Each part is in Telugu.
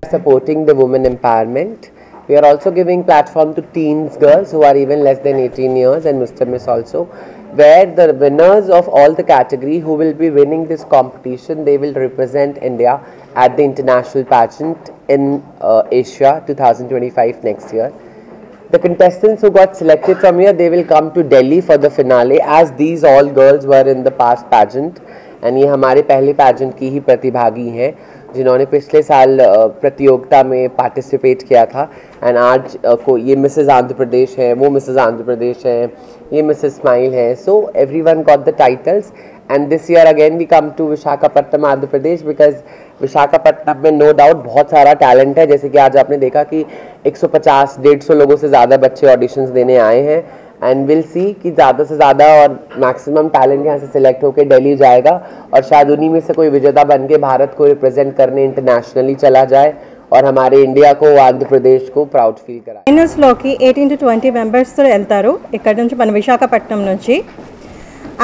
supporting the women empowerment. We are also giving platform to teens girls who are even less than 18 years and Mr. Miss also, where the winners of all the category who will be winning this competition, they will represent India at the international pageant in Asia 2025 next year. The contestants who got selected from here, they will come to Delhi for the finale, as these all girls were in the past pageant and ये हमारे पहले pageant की ही प्रतिभागी हैं जिन्होंने पिछले साल प्रतियोगिता में पार्टिसिपेट किया था एंड आज को ये मिसेस आंध्र प्रदेश है, वो मिसेस आंध्र प्रदेश है, ये मिसेस स्माइल है. So everyone got the titles and this year again we come to Visakhapatnam Andhra Pradesh because Visakhapatnam में नो डाउट बहुत सारा टैलेंट है. जैसे कि आज आपने देखा कि 150-150 लोगों से ज़्यादा बच्चे ऑडिशंस देने आए हैं एंड विल सी कि ज़्यादा से ज़्यादा और मैक्सिमम टैलेंट यहाँ से सिलेक्ट होकर दिल्ली जाएगा और शायद उन्हीं में से कोई विजेता बन के भारत को रिप्रेजेंट करने इंटरनेशनली चला जाए और हमारे इंडिया को आंध्र प्रदेश को प्राउड फील कराए. ఫైనల్స్లోకి 18 to 20 మెంబర్స్తో వెళ్తారు ఇక్కడ నుంచి మన విశాఖపట్నం నుంచి.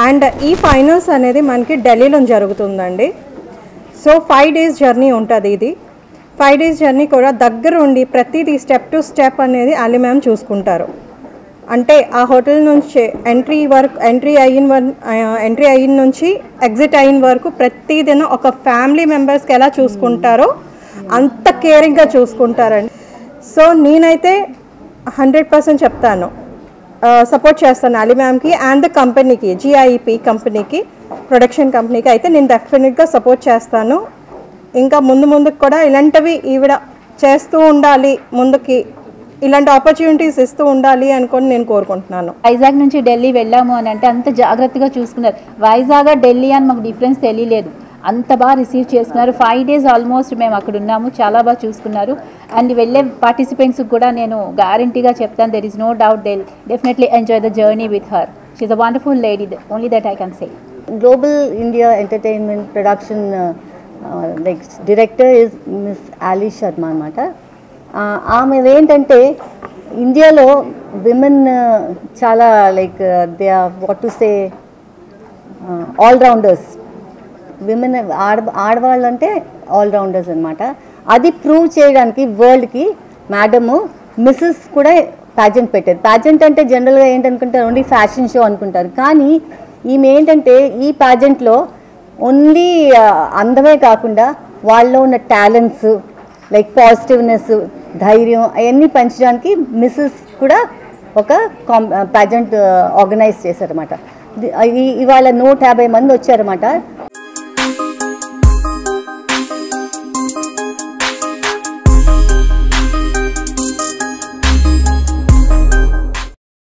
అండ్ ఈ ఫైనల్స్ అనేది మనకి ఢిల్లీలో జరుగుతుందండి. సో 5 days జర్నీ ఉంటుంది. ఇది 5 days జర్నీ కూడా దగ్గర ఉండి ప్రతిదీ స్టెప్ టు స్టెప్ అనేది అలీ మ్యామ్ చూసుకుంటారు. అంటే ఆ హోటల్ నుంచి ఎంట్రీ అయిన నుంచి ఎగ్జిట్ అయిన వరకు ప్రతిదిన ఒక ఫ్యామిలీ మెంబర్స్కి ఎలా చూసుకుంటారో అంత కేరింగ్గా చూసుకుంటారండి. సో నేనైతే 100% చెప్తాను, సపోర్ట్ చేస్తాను అలీ మ్యామ్కి అండ్ ద కంపెనీకి, జిఐపి కంపెనీకి, ప్రొడక్షన్ కంపెనీకి అయితే నేను డెఫినెట్గా సపోర్ట్ చేస్తాను. ఇంకా ముందుకు కూడా ఇలాంటివి ఈవిడ చేస్తూ ఉండాలి, ముందుకి ఇలాంటి ఆపర్చునిటీస్ ఇస్తూ ఉండాలి అనుకొని నేను కోరుకుంటున్నాను. వైజాగ్ నుంచి ఢిల్లీ వెళ్ళాము అని అంటే అంత జాగ్రత్తగా చూసుకున్నారు. వైజాగ్ ఢిల్లీ అని మాకు డిఫరెన్స్ తెలియలేదు, అంత బాగా రిసీవ్ చేసుకున్నారు. 5 days ఆల్మోస్ట్ మేము అక్కడ ఉన్నాము, చాలా బాగా చూసుకున్నారు. అండ్ వెళ్ళే పార్టిసిపెంట్స్కి కూడా నేను గ్యారంటీగా చెప్తాను, there is no doubt they definitely enjoy the journey with her. She is a wonderful lady, only that I can say. Global India entertainment production like director is Miss Ali Sharma అనమాట. ఆమె ఏంటంటే ఇండియాలో విమెన్ చాలా like they are what to say allrounders. Women ఆడవాళ్ళు అంటే ఆల్రౌండర్స్ అనమాట. అది ప్రూవ్ చేయడానికి వరల్డ్కి మేడము మిస్సెస్ కూడా ప్యాజెంట్ పెట్టారు. ప్యాజెంట్ అంటే జనరల్గా ఏంటనుకుంటారు, ఓన్లీ ఫ్యాషన్ షో అనుకుంటారు. కానీ ఈమె ఏంటంటే ఈ ప్యాజెంట్లో ఓన్లీ అందమే కాకుండా వాళ్ళలో ఉన్న టాలెంట్స్ లైక్ పాజిటివ్నెస్, ధైర్యం అవన్నీ పెంచడానికి మిస్సెస్ కూడా ఒక ప్యాజెంట్ ఆర్గనైజ్ చేశారన్నమాట. ఇవాళ 150 మంది వచ్చారన్నమాట.